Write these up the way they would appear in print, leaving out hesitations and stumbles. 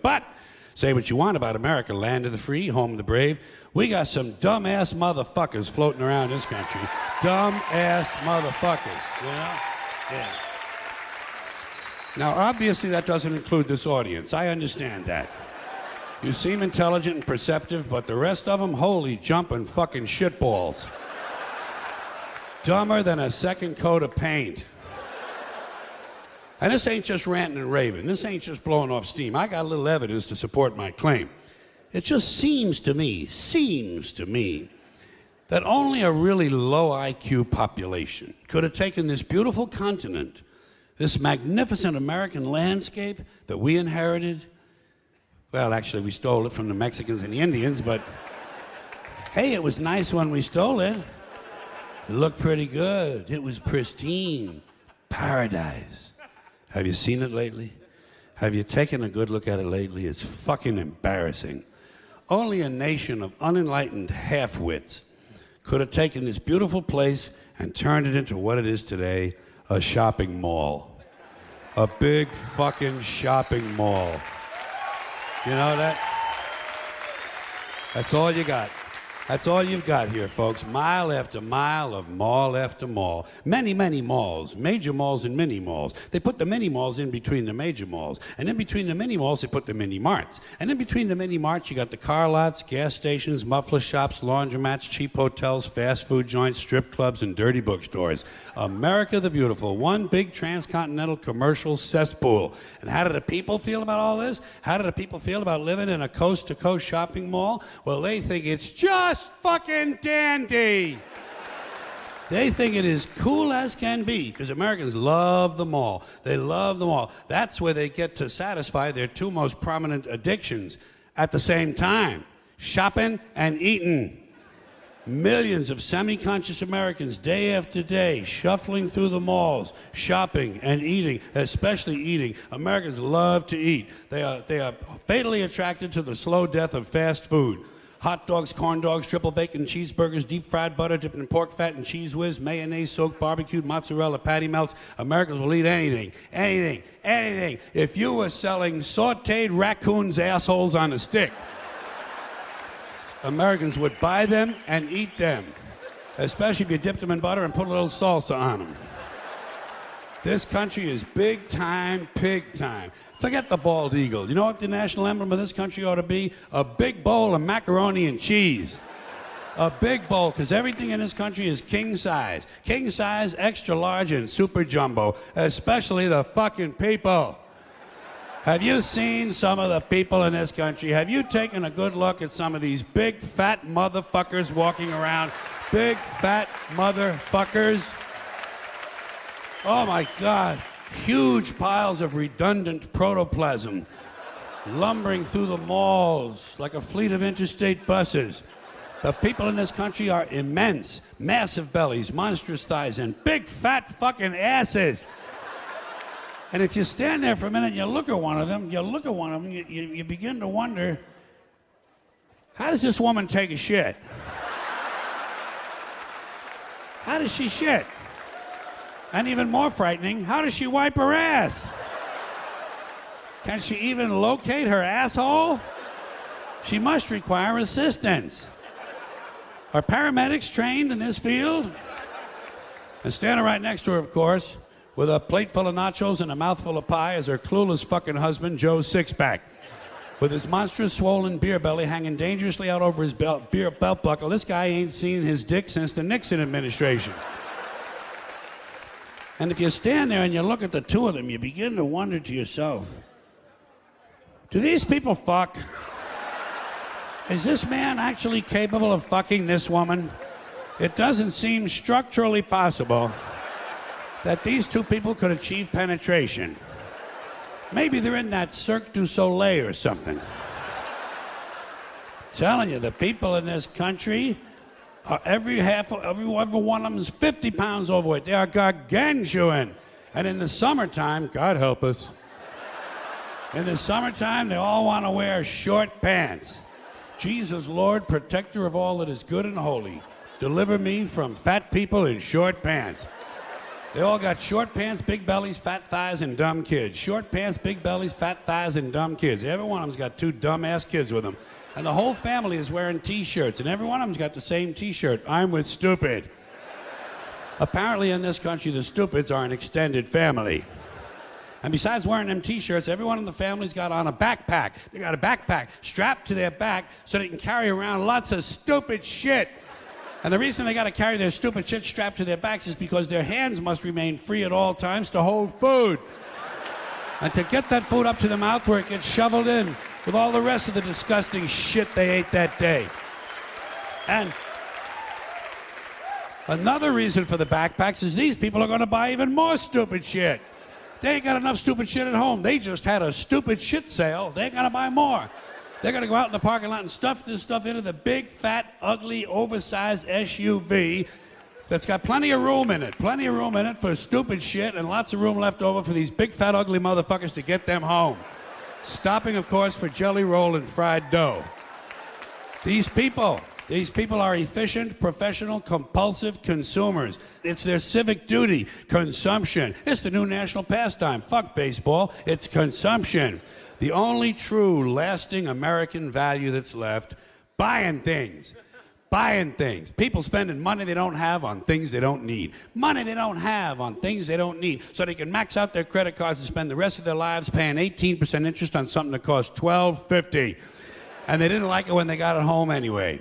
But say what you want about America, land of the free, home of the brave. We got some dumbass motherfuckers floating around this country. Dumbass motherfuckers, you know? Yeah. Now, obviously, that doesn't include this audience. I understand that. You seem intelligent and perceptive, but the rest of them, holy jumping fucking shitballs. Dumber than a second coat of paint. And this ain't just ranting and raving. This ain't just blowing off steam. I got a little evidence to support my claim. It just seems to me, that only a really low IQ population could have taken this beautiful continent, this magnificent American landscape that we inherited. Well, actually, we stole it from the Mexicans and the Indians, but hey, it was nice when we stole it. It looked pretty good. It was pristine. Paradise. Have you seen it lately? Have you taken a good look at it lately? It's fucking embarrassing. Only a nation of unenlightened half-wits could have taken this beautiful place and turned it into what it is today, a shopping mall. A big fucking shopping mall. You know that? That's all you got. That's all you've got here, folks. Mile after mile of mall after mall. Many, many malls. Major malls and mini malls. They put the mini malls in between the major malls. And in between the mini malls, they put the mini marts. And in between the mini marts, you got the car lots, gas stations, muffler shops, laundromats, cheap hotels, fast food joints, strip clubs, and dirty bookstores. America the Beautiful. One big transcontinental commercial cesspool. And how do the people feel about all this? How do the people feel about living in a coast-to-coast shopping mall? Well, they think it's just fucking dandy. They think it is cool as can be because Americans love the mall. They love the mall. That's where they get to satisfy their two most prominent addictions at the same time: shopping and eating. Millions of semi-conscious Americans, day after day, shuffling through the malls, shopping and eating, especially eating. Americans love to eat. They are fatally attracted to the slow death of fast food. Hot dogs, corn dogs, triple bacon cheeseburgers, deep fried butter dipped in pork fat and cheese whiz, mayonnaise soaked barbecued mozzarella patty melts. Americans will eat anything, anything, anything. If you were selling sauteed raccoons' assholes on a stick, Americans would buy them and eat them, especially if you dipped them in butter and put a little salsa on them. This country is big time, pig time. Forget the bald eagle. You know what the national emblem of this country ought to be? A big bowl of macaroni and cheese. A big bowl, because everything in this country is king size. King size, extra large, and super jumbo, especially the fucking people. Have you seen some of the people in this country? Have you taken a good look at some of these big fat motherfuckers walking around? Big fat motherfuckers. Oh my God. Huge piles of redundant protoplasm lumbering through the malls like a fleet of interstate buses. The people in this country are immense, massive bellies, monstrous thighs, and big fat fucking asses. And if you stand there for a minute and you look at one of them, you begin to wonder, how does this woman take a shit? How does she shit? And even more frightening, how does she wipe her ass? Can she even locate her asshole? She must require assistance. Are paramedics trained in this field? And standing right next to her, of course, with a plate full of nachos and a mouthful of pie is her clueless fucking husband, Joe Sixpack. With his monstrous swollen beer belly hanging dangerously out over his belt buckle, this guy ain't seen his dick since the Nixon administration. And if you stand there and you look at the two of them, you begin to wonder to yourself, do these people fuck? Is this man actually capable of fucking this woman? It doesn't seem structurally possible that these two people could achieve penetration. Maybe they're in that Cirque du Soleil or something. Telling you, the people in this country, every one of them is 50 pounds overweight. They are gargantuan. And in the summertime, God help us, in the summertime, they all want to wear short pants. Jesus, Lord, protector of all that is good and holy, deliver me from fat people in short pants. They all got short pants, big bellies, fat thighs, and dumb kids. Short pants, big bellies, fat thighs, and dumb kids. Every one of them's got 2 dumb-ass kids with them. And the whole family is wearing T-shirts, and every one of them's got the same T-shirt. I'm with stupid. Apparently in this country, the stupids are an extended family. And besides wearing them T-shirts, every one of the families got on a backpack. They got a backpack strapped to their back so they can carry around lots of stupid shit. And the reason they got to carry their stupid shit strapped to their backs is because their hands must remain free at all times to hold food. And to get that food up to the mouth where it gets shoveled in with all the rest of the disgusting shit they ate that day. And another reason for the backpacks is these people are going to buy even more stupid shit. They ain't got enough stupid shit at home. They just had a stupid shit sale. They ain't going to buy more. They're going to go out in the parking lot and stuff this stuff into the big, fat, ugly, oversized SUV that's got plenty of room in it. Plenty of room in it for stupid shit and lots of room left over for these big, fat, ugly motherfuckers to get them home. Stopping, of course, for jelly roll and fried dough. These people are efficient, professional, compulsive consumers. It's their civic duty, consumption. It's the new national pastime. Fuck baseball, it's consumption. The only true, lasting American value that's left, buying things. Buying things. People spending money they don't have on things they don't need. Money they don't have on things they don't need. So they can max out their credit cards and spend the rest of their lives paying 18% interest on something that costs $12.50. And they didn't like it when they got it home anyway.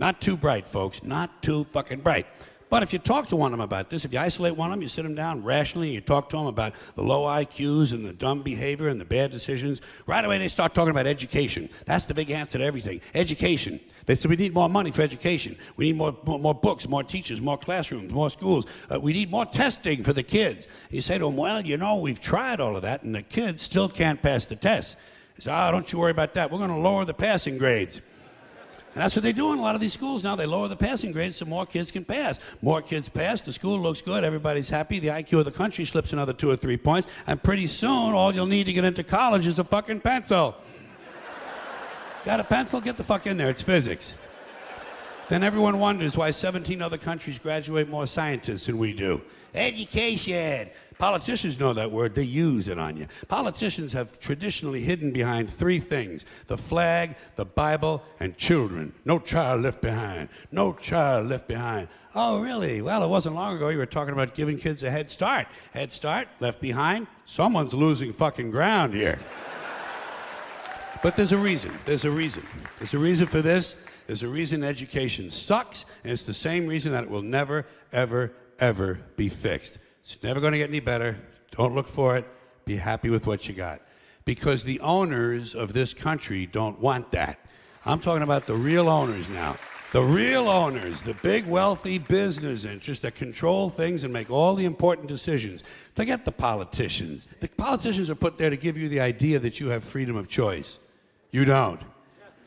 Not too bright, folks. Not too fucking bright. But if you talk to one of them about this, if you isolate one of them, you sit them down rationally, and you talk to them about the low IQs and the dumb behavior and the bad decisions, right away they start talking about education. That's the big answer to everything. Education. They say we need more money for education. We need more books, more teachers, more classrooms, more schools. We need more testing for the kids. You say to them, well, you know, we've tried all of that, and the kids still can't pass the test. They say, oh, don't you worry about that. We're going to lower the passing grades. And that's what they do in a lot of these schools now. They lower the passing grades so more kids can pass. More kids pass, the school looks good, everybody's happy, the IQ of the country slips another 2 or 3 points, and pretty soon all you'll need to get into college is a fucking pencil. Got a pencil? Get the fuck in there, it's physics. Then everyone wonders why 17 other countries graduate more scientists than we do. Education. Politicians know that word. They use it on you. Politicians have traditionally hidden behind 3 things: the flag, the Bible, and children. No child left behind. No child left behind. Oh, really? Well, it wasn't long ago you were talking about giving kids a head start. Head start, left behind. Someone's losing fucking ground here. But there's a reason. There's a reason. There's a reason for this. There's a reason education sucks, and it's the same reason that it will never, ever, ever be fixed. It's never going to get any better. Don't look for it. Be happy with what you got. Because the owners of this country don't want that. I'm talking about the real owners now. The real owners, the big wealthy business interests that control things and make all the important decisions. Forget the politicians. The politicians are put there to give you the idea that you have freedom of choice. You don't.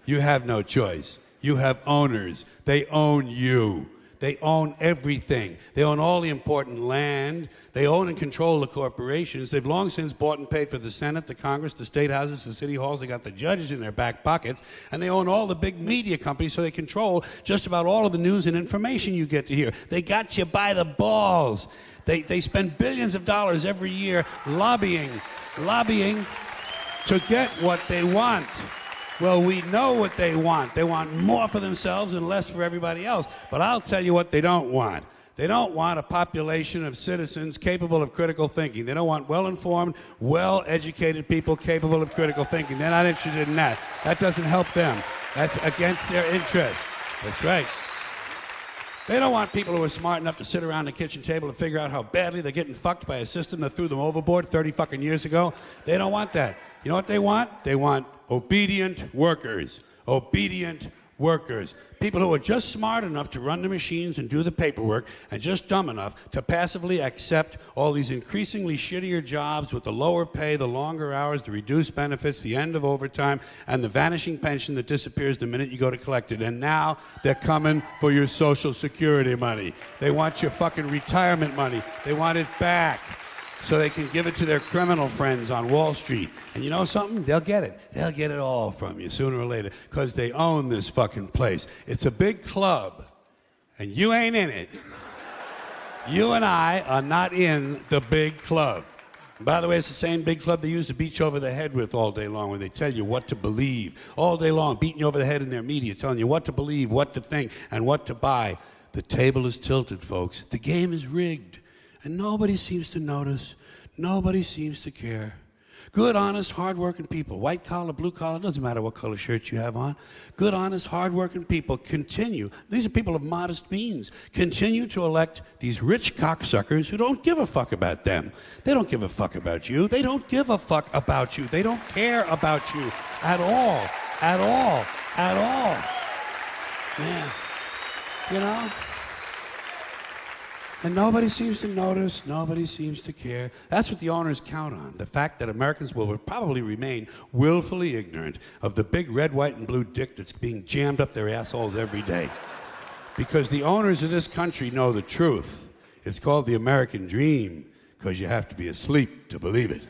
You have no choice. You have owners. They own you. They own everything. They own all the important land. They own and control the corporations. They've long since bought and paid for the Senate, the Congress, the state houses, the city halls. They got the judges in their back pockets. And they own all the big media companies, so they control just about all of the news and information you get to hear. They got you by the balls. They spend billions of dollars every year lobbying to get what they want. Well, we know what they want. They want more for themselves and less for everybody else. But I'll tell you what they don't want. They don't want a population of citizens capable of critical thinking. They don't want well-informed, well-educated people capable of critical thinking. They're not interested in that. That doesn't help them. That's against their interest. That's right. They don't want people who are smart enough to sit around the kitchen table and figure out how badly they're getting fucked by a system that threw them overboard 30 fucking years ago. They don't want that. You know what they want? They want obedient workers. Obedient workers. People who are just smart enough to run the machines and do the paperwork and just dumb enough to passively accept all these increasingly shittier jobs with the lower pay, the longer hours, the reduced benefits, the end of overtime, and the vanishing pension that disappears the minute you go to collect it. And now they're coming for your Social Security money. They want your fucking retirement money. They want it back so they can give it to their criminal friends on Wall Street. And you know something? They'll get it. They'll get it all from you sooner or later because they own this fucking place. It's a big club, and you ain't in it. You and I are not in the big club. By the way, it's the same big club they used to beat you over the head with all day long when they tell you what to believe. All day long, beating you over the head in their media, telling you what to believe, what to think, and what to buy. The table is tilted, folks. The game is rigged. And nobody seems to notice. Nobody seems to care. Good, honest, hard-working people, white collar, blue collar, doesn't matter what color shirt you have on. Good, honest, hard-working people continue. These are people of modest means. Continue to elect these rich cocksuckers who don't give a fuck about them. They don't give a fuck about you. They don't give a fuck about you. They don't care about you at all, at all, at all. Man, you know? And nobody seems to notice, nobody seems to care. That's what the owners count on, the fact that Americans will probably remain willfully ignorant of the big red, white, and blue dick that's being jammed up their assholes every day. Because the owners of this country know the truth. It's called the American dream, because you have to be asleep to believe it.